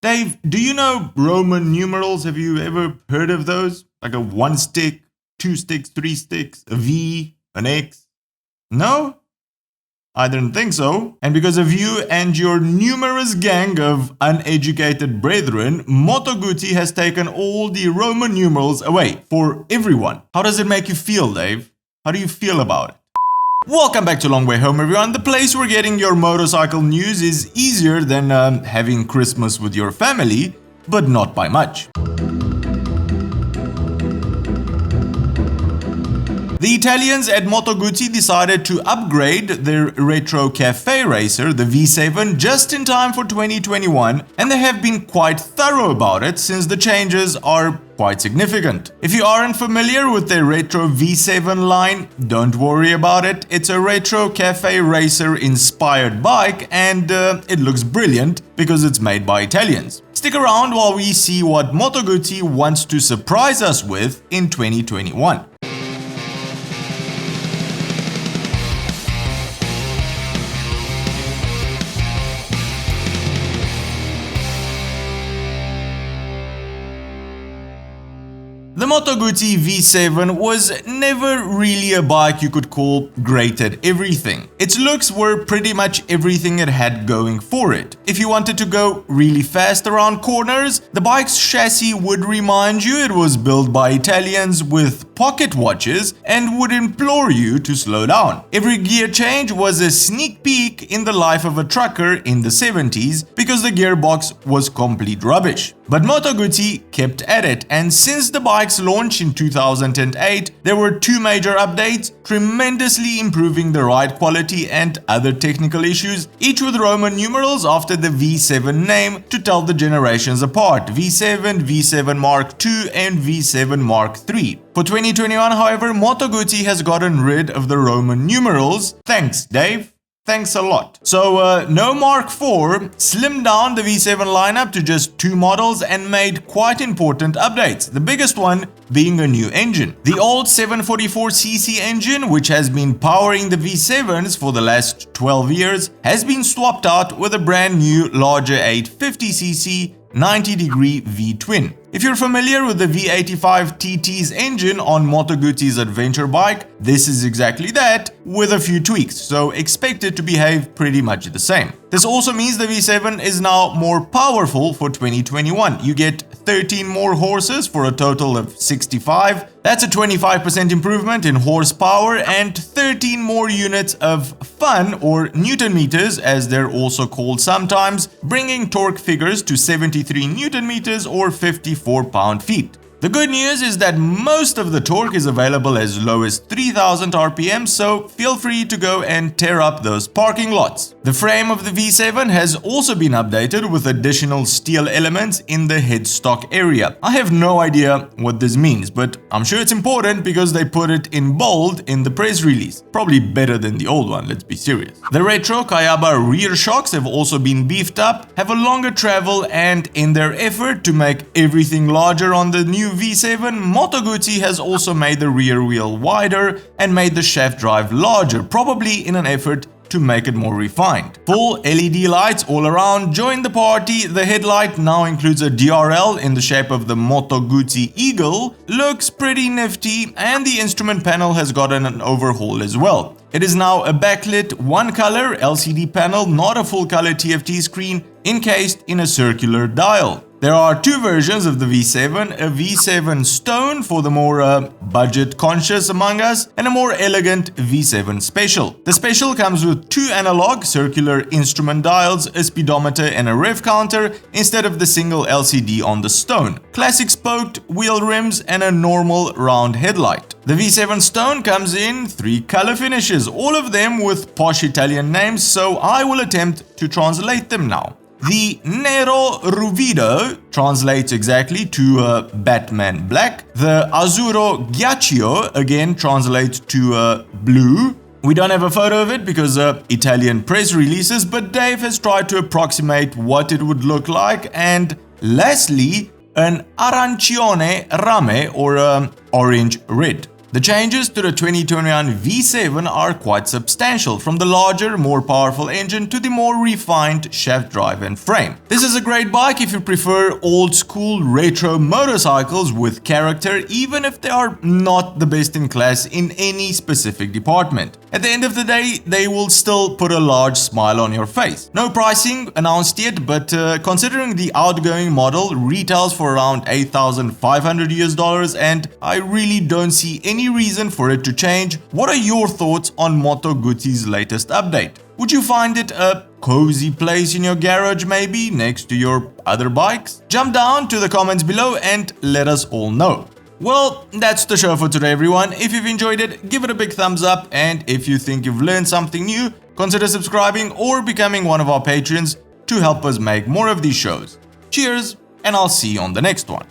Dave, do you know Roman numerals? Have you ever heard of those? Like a 1 stick, 2 sticks, 3 sticks, a V, an X? No? I didn't think so. And because of you and your numerous gang of uneducated brethren, Moto Guzzi has taken all the Roman numerals away for everyone. How does it make you feel, Dave? How do you feel about it? Welcome back to Long Way Home, everyone. The place where getting your motorcycle news is easier than having Christmas with your family, but not by much. The Italians at Moto Guzzi decided to upgrade their Retro Café Racer, the V7, just in time for 2021, and they have been quite thorough about it since the changes are quite significant. If you aren't familiar with their Retro V7 line, don't worry about it. It's a Retro Café Racer inspired bike and it looks brilliant because it's made by Italians. Stick around while we see what Moto Guzzi wants to surprise us with in 2021. The Moto Guzzi V7 was never really a bike you could call great at everything. Its looks were pretty much everything it had going for it. If you wanted to go really fast around corners, the bike's chassis would remind you it was built by Italians with pocket watches and would implore you to slow down. Every gear change was a sneak peek in the life of a trucker in the 70s because the gearbox was complete rubbish. But Moto Guzzi kept at it, and since the bike's launch in 2008, there were 2 major updates, tremendously improving the ride quality and other technical issues, each with Roman numerals after the V7 name to tell the generations apart: V7, V7 Mark II and V7 Mark III. For 2021, however, Moto Guzzi has gotten rid of the Roman numerals. Thanks, Dave. Thanks a lot. So, no Mark IV, slimmed down the V7 lineup to just 2 models and made quite important updates, the biggest one being a new engine. The old 744cc engine, which has been powering the V7s for the last 12 years, has been swapped out with a brand new, larger 850cc 90-degree V-twin. If you're familiar with the V85 TT's engine on Moto Guzzi's adventure bike, this is exactly that, with a few tweaks, so expect it to behave pretty much the same. This also means the V7 is now more powerful for 2021. You get 13 more horses for a total of 65. That's a 25% improvement in horsepower and 13 more units of fun, or Newton meters as they're also called sometimes, bringing torque figures to 73 Newton meters or 54 pound-feet. The good news is that most of the torque is available as low as 3000 RPM, so feel free to go and tear up those parking lots. The frame of the V7 has also been updated with additional steel elements in the headstock area. I have no idea what this means, but I'm sure it's important because they put it in bold in the press release. Probably better than the old one, let's be serious. The Retro Kayaba rear shocks have also been beefed up, have a longer travel, and in their effort to make everything larger on the new V7, Moto Guzzi has also made the rear wheel wider and made the shaft drive larger, probably in an effort to make it more refined. Full LED lights all around join the party. The headlight now includes a DRL in the shape of the Moto Guzzi Eagle, looks pretty nifty, and the instrument panel has gotten an overhaul as well. It is now a backlit one-color LCD panel, not a full-color TFT screen, encased in a circular dial. There are 2 versions of the V7, a V7 Stone for the more budget conscious among us, and a more elegant V7 Special. The Special comes with 2 analog circular instrument dials, a speedometer and a rev counter instead of the single LCD on the Stone, classic spoked wheel rims and a normal round headlight. The V7 Stone comes in 3 color finishes, all of them with posh Italian names, so I will attempt to translate them now. The Nero Ruvido translates exactly to Batman Black. The Azzurro Ghiaccio again translates to blue. We don't have a photo of it because Italian press releases, but Dave has tried to approximate what it would look like. And lastly, an Arancione Rame, or orange red. The changes to the 2021 V7 are quite substantial, from the larger, more powerful engine to the more refined shaft drive and frame. This is a great bike if you prefer old school retro motorcycles with character, even if they are not the best in class in any specific department. At the end of the day, they will still put a large smile on your face. No pricing announced yet, but considering the outgoing model retails for around $8,500 and I really don't see any reason for it to change. What are your thoughts on Moto Guzzi's latest update? Would you find it a cozy place in your garage, maybe next to your other bikes? Jump down to the comments below and let us all know. Well, that's the show for today, everyone. If you've enjoyed it, give it a big thumbs up, and if you think you've learned something new, consider subscribing or becoming one of our patrons to help us make more of these shows. Cheers, and I'll see you on the next one.